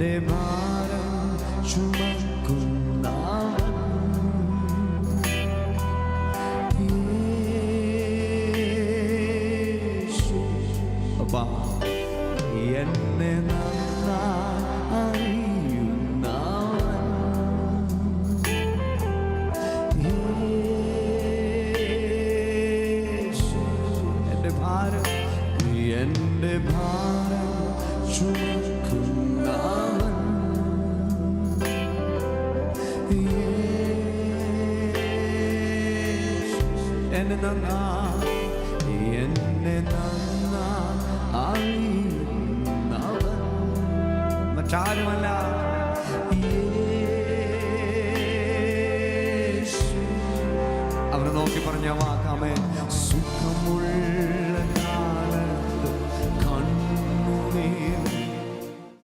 എന്റെ ഭാരം ചുമക്കുന്നവൻ യേശു. അപ്പാ, എന്നെ നന്നായി അറിയുന്നവൻ യേശു. എന്റെ ഭാരം ചുമക്കുന്നവൻ യേശു. എന്നെ നന്നായി അറിയുന്നവൻ മറ്റാരുമല്ല.